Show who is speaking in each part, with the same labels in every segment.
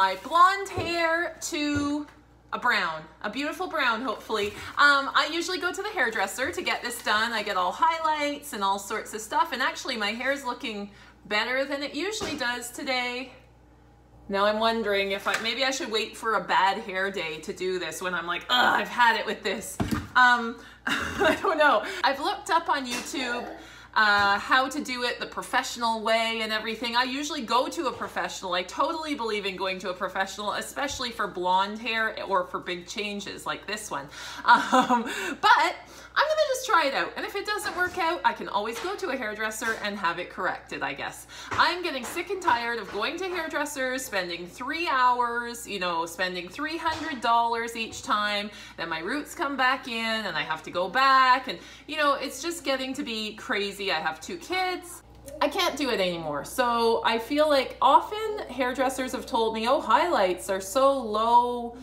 Speaker 1: my blonde hair to a brown, a beautiful brown, hopefully. I usually go to the hairdresser to get this done. I get all highlights and all sorts of stuff. And actually my hair is looking better than it usually does today. Now I'm wondering if maybe I should wait for a bad hair day to do this when I'm like, ugh, I've had it with this. I don't know. I've looked up on YouTube how to do it the professional way and everything. I usually go to a professional. I totally believe in going to a professional, especially for blonde hair or for big changes like this one. But I'm gonna just try it out. And if it doesn't work out, I can always go to a hairdresser and have it corrected, I guess. I'm getting sick and tired of going to hairdressers, spending 3 hours, you know, spending $300 each time. Then my roots come back in and I have to go back. And, you know, it's just getting to be crazy. I have 2 kids. I can't do it anymore. So I feel like often hairdressers have told me, oh, highlights are so low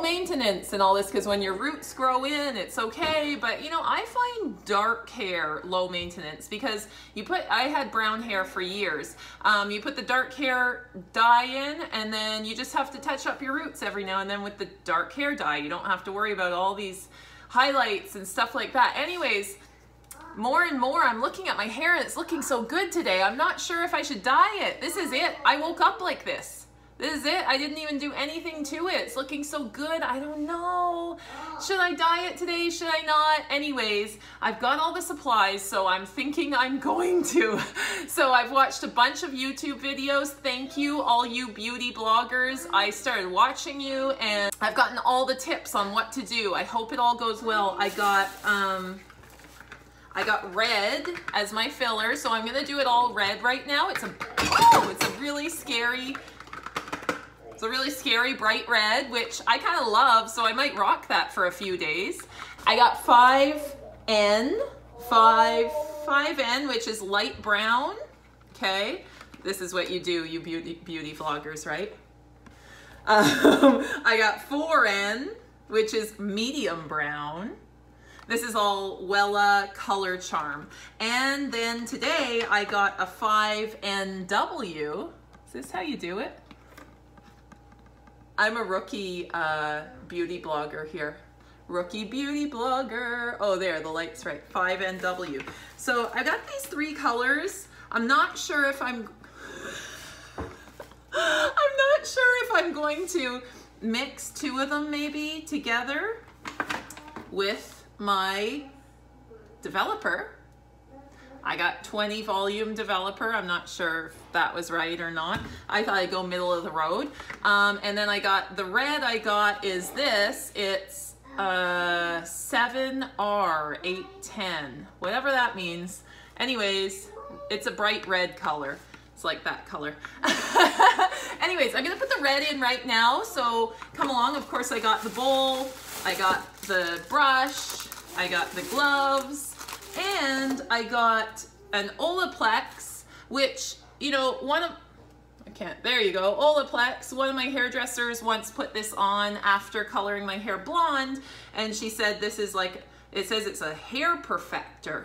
Speaker 1: maintenance and all this, because when your roots grow in, it's okay. But you know, I find dark hair low maintenance because I had brown hair for years. You put the dark hair dye in and then you just have to touch up your roots every now and then with the dark hair dye. You don't have to worry about all these highlights and stuff like that. Anyways, more and more I'm looking at my hair and it's looking so good today. I'm not sure if I should dye it. This is it. I woke up like this. This is it. I didn't even do anything to it. It's looking so good. I don't know. Should I dye it today? Should I not? Anyways, I've got all the supplies, so I'm thinking I'm going to. So I've watched a bunch of YouTube videos. Thank you, all you beauty bloggers. I started watching you and I've gotten all the tips on what to do. I hope it all goes well. I got red as my filler, so I'm gonna do it all red right now. It's a really scary bright red, which I kind of love, so I might rock that for a few days. I got 5N, which is light brown. Okay, this is what you do, you beauty vloggers, right? I got 4N, which is medium brown. This is all Wella Color Charm. And then today I got a 5NW. Is this how you do it? I'm a rookie beauty blogger here. Rookie beauty blogger. Oh, there, the light's right. 5NW. So I got these 3 colors. I'm not sure if I'm going to mix 2 of them maybe together with my developer. I got 20 volume developer. I'm not sure if that was right or not. I thought I'd go middle of the road. And then I got the red I got is this. It's 7R810, whatever that means. Anyways, it's a bright red color. It's like that color. Anyways, I'm gonna put the red in right now, so come along. Of course, I got the bowl, I got the brush, I got the gloves, and I got an Olaplex, which, you know, there you go, Olaplex. One of my hairdressers once put this on after coloring my hair blonde, and she said this is like, it says it's a hair perfector.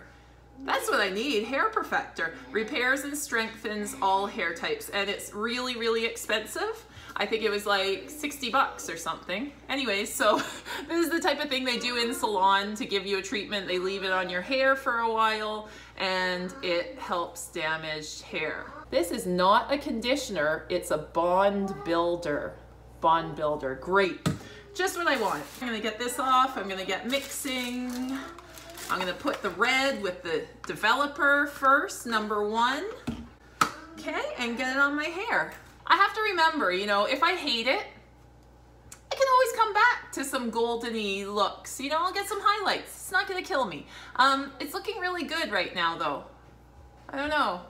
Speaker 1: That's what I need, hair perfector. Repairs and strengthens all hair types, and it's really, really expensive. I think it was like 60 bucks or something. Anyways, so this is the type of thing they do in salon to give you a treatment. They leave it on your hair for a while and it helps damaged hair. This is not a conditioner, it's a bond builder. Bond builder, great. Just what I want. I'm gonna get this off, I'm gonna get mixing. I'm gonna put the red with the developer first, number 1. Okay, and get it on my hair. I have to remember, you know, if I hate it, I can always come back to some goldeny looks. You know, I'll get some highlights. It's not gonna kill me. It's looking really good right now though. I don't know.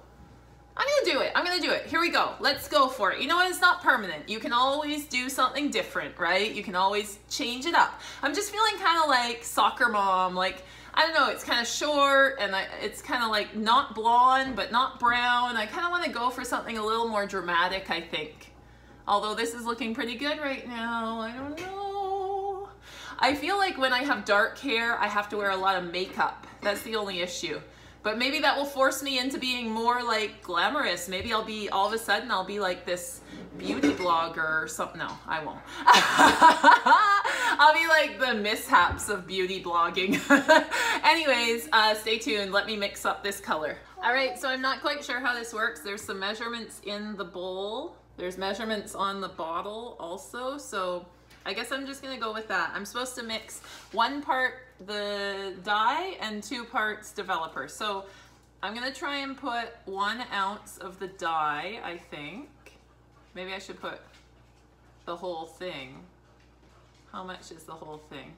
Speaker 1: I'm gonna do it. I'm gonna do it. Here we go. Let's go for it. You know what? It's not permanent. You can always do something different, right? You can always change it up. I'm just feeling kind of like soccer mom, like, I don't know, it's kind of short and it's kind of like not blonde, but not brown. I kind of want to go for something a little more dramatic, I think. Although this is looking pretty good right now. I don't know. I feel like when I have dark hair, I have to wear a lot of makeup. That's the only issue. But maybe that will force me into being more like glamorous. Maybe I'll be, all of a sudden, I'll be like this beauty blogger or something. No, I won't. I'll be like the mishaps of beauty blogging. Anyways, stay tuned. Let me mix up this color. All right, so I'm not quite sure how this works. There's some measurements in the bowl. There's measurements on the bottle also. So I guess I'm just gonna go with that. I'm supposed to mix 1 part the dye and 2 parts developer. So I'm gonna try and put 1 ounce of the dye, I think. Maybe I should put the whole thing. How much is the whole thing?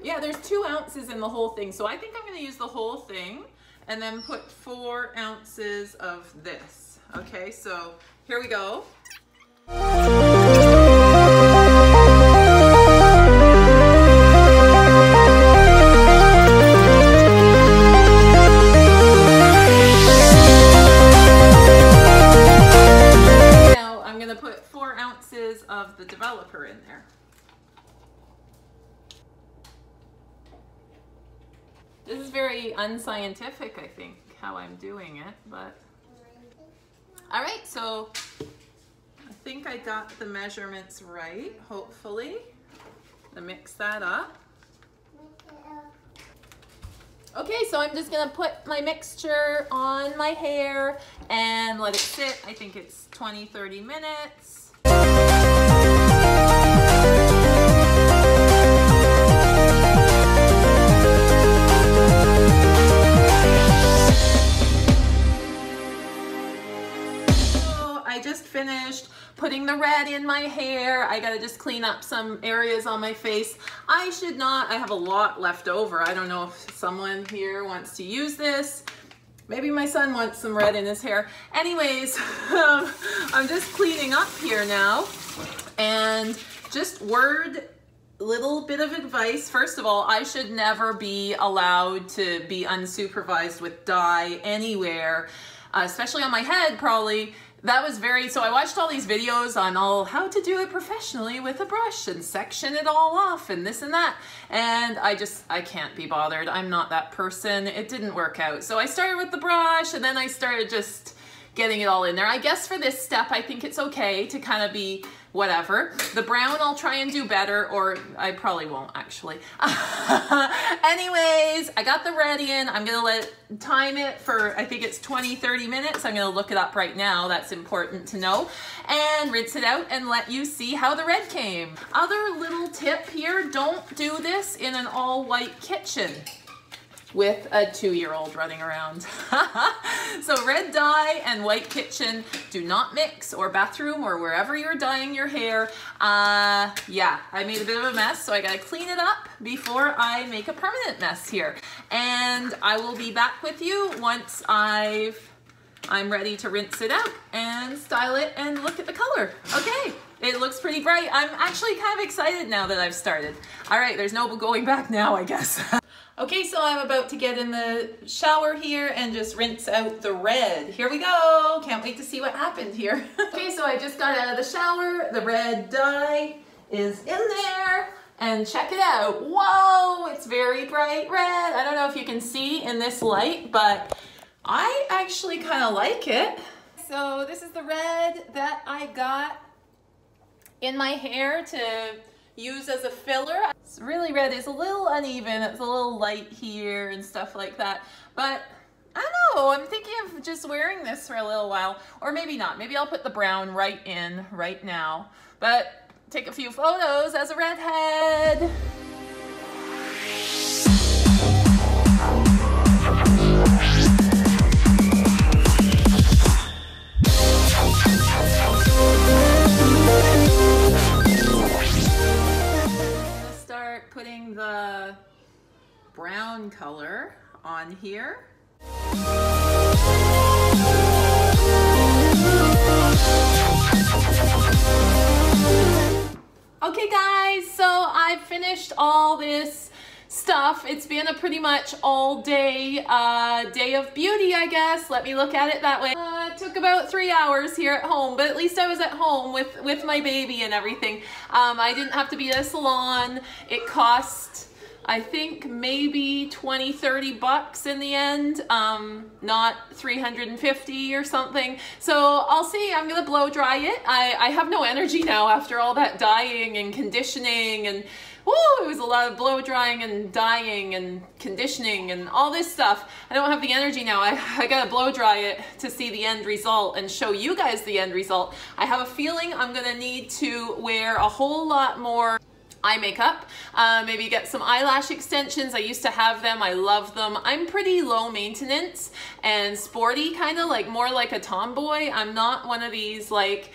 Speaker 1: Yeah, there's 2 ounces in the whole thing. So I think I'm gonna use the whole thing and then put 4 ounces of this. Okay, so here we go. Of the developer in there. This is very unscientific, I think, how I'm doing it, but all right, so I think I got the measurements right, hopefully. To mix that up. Okay, so I'm just gonna put my mixture on my hair and let it sit. I think it's 20-30 minutes. I just finished putting the red in my hair. I gotta just clean up some areas on my face. I should not, I have a lot left over. I don't know if someone here wants to use this. Maybe my son wants some red in his hair. Anyways, I'm just cleaning up here now. And just little bit of advice. First of all, I should never be allowed to be unsupervised with dye anywhere, especially on my head probably. That was so I watched all these videos on how to do it professionally with a brush and section it all off and this and that. And I can't be bothered. I'm not that person. It didn't work out. So I started with the brush and then I started just getting it all in there. I guess for this step, I think it's okay to kind of be whatever. The brown I'll try and do better, or I probably won't actually. Anyways, I got the red in. I'm gonna time it for, I think it's 20-30 minutes. I'm gonna look it up right now. That's important to know. And rinse it out and let you see how the red came. Other little tip here, don't do this in an all white kitchen with a 2-year-old running around. So red dye and white kitchen do not mix, or bathroom, or wherever you're dyeing your hair. Yeah, I made a bit of a mess, so I gotta clean it up before I make a permanent mess here. And I will be back with you once I'm ready to rinse it out and style it and look at the color. Okay, it looks pretty bright. I'm actually kind of excited now that I've started. All right, there's no going back now, I guess. Okay, so I'm about to get in the shower here and just rinse out the red. Here we go. Can't wait to see what happened here. Okay, so I just got out of the shower. The red dye is in there. And check it out. Whoa, it's very bright red. I don't know if you can see in this light, but I actually kind of like it. So this is the red that I got in my hair to use as a filler. It's really red. It's a little uneven. It's a little light here and stuff like that. But I don't know. I'm thinking of just wearing this for a little while. Or maybe not. Maybe I'll put the brown right in right now. But take a few photos as a redhead. Putting the brown color on here. Okay guys, so I've finished all this stuff. It's been a pretty much all day day of beauty, I guess. Let me look at it that way. It took about 3 hours here at home, but at least I was at home with my baby and everything. I didn't have to be at a salon. It cost I think maybe 20, 30 bucks in the end, not 350 or something. So I'll see, I'm gonna blow dry it. I have no energy now after all that dyeing and conditioning, and woo, it was a lot of blow drying and dyeing and conditioning and all this stuff. I don't have the energy now. I gotta blow dry it to see the end result and show you guys the end result. I have a feeling I'm gonna need to wear a whole lot more eye makeup, maybe get some eyelash extensions. I used to have them, I love them. I'm pretty low maintenance and sporty, kind of like more like a tomboy. I'm not one of these like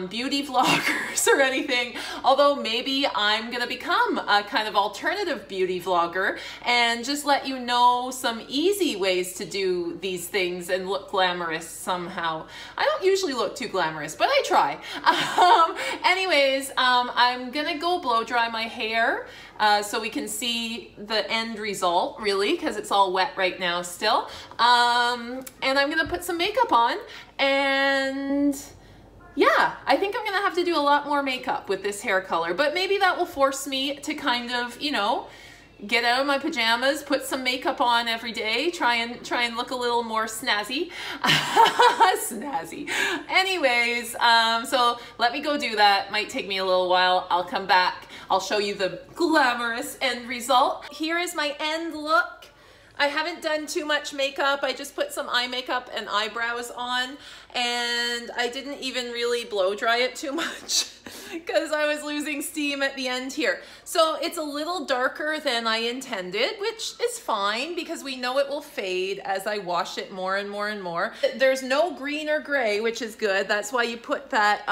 Speaker 1: beauty vloggers or anything, although maybe I'm gonna become a kind of alternative beauty vlogger and just let you know some easy ways to do these things and look glamorous somehow. I don't usually look too glamorous, but I try. Anyways, I'm gonna go blow dry my hair so we can see the end result, really, because it's all wet right now still. And I'm gonna put some makeup on, and yeah, I think I'm gonna have to do a lot more makeup with this hair color, but maybe that will force me to kind of, you know, get out of my pajamas, put some makeup on every day, try and look a little more snazzy. Snazzy. Anyways, so let me go do that. Might take me a little while. I'll come back. I'll show you the glamorous end result. Here is my end look. I haven't done too much makeup. I just put some eye makeup and eyebrows on, and I didn't even really blow dry it too much because I was losing steam at the end here. So it's a little darker than I intended, which is fine because we know it will fade as I wash it more and more and more. There's no green or gray, which is good. That's why you put that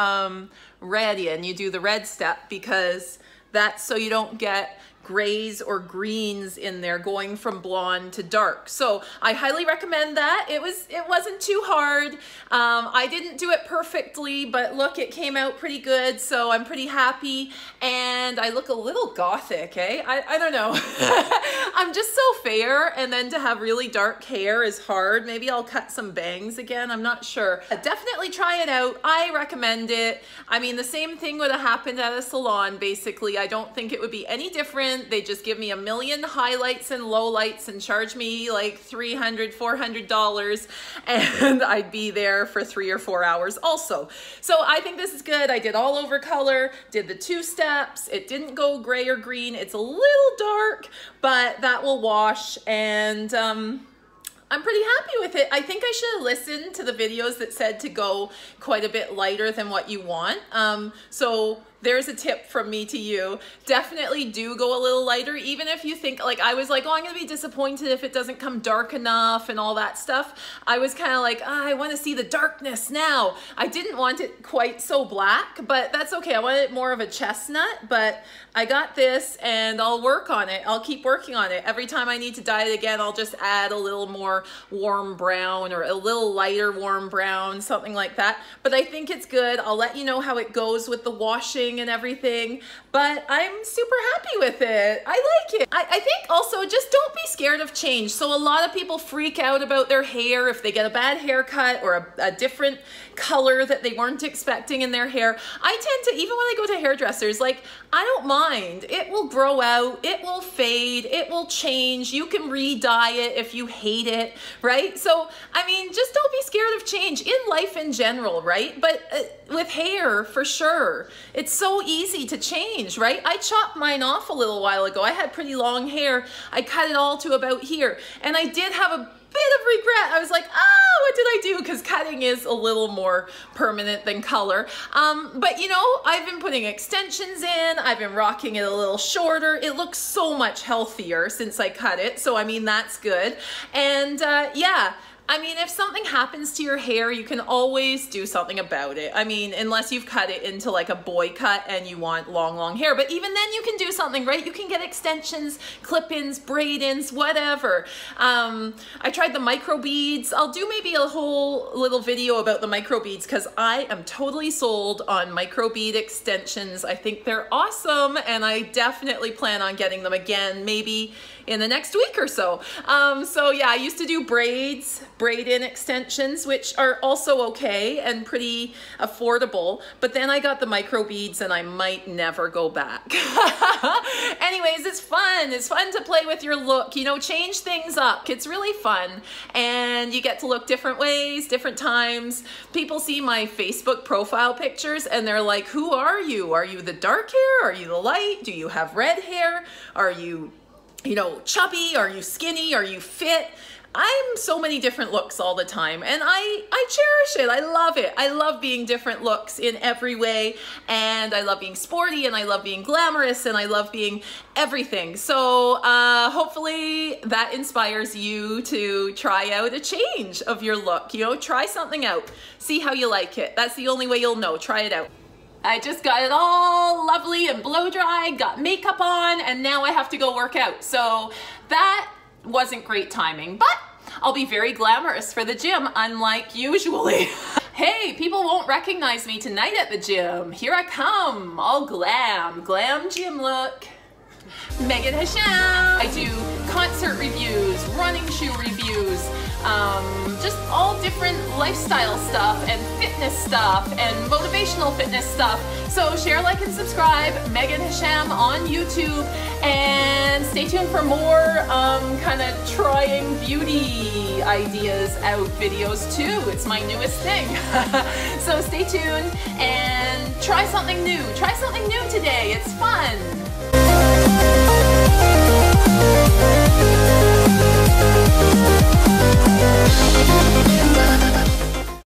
Speaker 1: red in. You do the red step because that's so you don't get grays or greens in there going from blonde to dark. So I highly recommend that. It wasn't too hard. I didn't do it perfectly, but look, it came out pretty good, so I'm pretty happy. And I look a little gothic, eh? I don't know. I'm just so fair, and then to have really dark hair is hard. Maybe I'll cut some bangs again, I'm not sure. Definitely try it out. I recommend it. I mean, the same thing would have happened at a salon, basically. I don't think it would be any different. They just give me a million highlights and lowlights and charge me like $300, $400, and I'd be there for 3 or 4 hours also. So I think this is good. I did all over color, did the 2 steps. It didn't go gray or green. It's a little dark, but that will wash, and I'm pretty happy with it. I think I should have listened to the videos that said to go quite a bit lighter than what you want. So there's a tip from me to you. Definitely do go a little lighter, even if you think, like I was like, oh, I'm gonna be disappointed if it doesn't come dark enough and all that stuff. I was kind of like, oh, I want to see the darkness now. I didn't want it quite so black, but that's okay. I wanted it more of a chestnut, but I got this and I'll work on it. I'll keep working on it. Every time I need to dye it again, I'll just add a little more warm brown or a little lighter warm brown, something like that. But I think it's good. I'll let you know how it goes with the washing and everything, but I'm super happy with it. I like it. I think also just don't be scared of change. So a lot of people freak out about their hair if they get a bad haircut or a different color that they weren't expecting in their hair. I tend to, even when I go to hairdressers, like, I don't mind. It will grow out, it will fade, it will change. You can re-dye it if you hate it, right? So, I mean, just don't be scared of change in life in general, right? But with hair, for sure, it's so easy to change, right? I chopped mine off a little while ago. I had pretty long hair. I cut it all to about here, and I did have a bit of regret. I was like, ah, what did I do? Because cutting is a little more permanent than color. But you know, I've been putting extensions in. I've been rocking it a little shorter. It looks so much healthier since I cut it. So I mean, that's good. And yeah, I mean, if something happens to your hair, you can always do something about it. I mean, unless you've cut it into like a boy cut and you want long, long hair. But even then you can do something, right? You can get extensions, clip-ins, braid-ins, whatever. I tried the micro beads. I'll do maybe a whole little video about the micro beads because I am totally sold on micro bead extensions. I think they're awesome, and I definitely plan on getting them again, maybe in the next week or so. So yeah, I used to do braids braid-in extensions, which are also okay and pretty affordable. But then I got the micro beads and I might never go back. Anyways, it's fun. It's fun to play with your look, you know, change things up. It's really fun. And you get to look different ways, different times. People see my Facebook profile pictures and they're like, who are you? Are you the dark hair? Are you the light? Do you have red hair? Are you, you know, chubby? Are you skinny? Are you fit? I'm so many different looks all the time, and I cherish it. I love it. I love being different looks in every way, and I love being sporty, and I love being glamorous, and I love being everything. So hopefully that inspires you to try out a change of your look. You know, try something out. See how you like it. That's the only way you'll know. Try it out. I just got it all lovely and blow dried, got makeup on, and now I have to go work out. So that wasn't great timing, but I'll be very glamorous for the gym, unlike usually. Hey, people won't recognize me tonight at the gym. Here I come, all glam gym look. Meagan Hesham. I do concert reviews, running shoe reviews, just all different lifestyle stuff and fitness stuff and motivational fitness stuff. So share, like, and subscribe. Meagan Hesham on YouTube, and stay tuned for more kind of trying beauty ideas out videos too. It's my newest thing. So stay tuned and try something new. Try something new today. It's fun.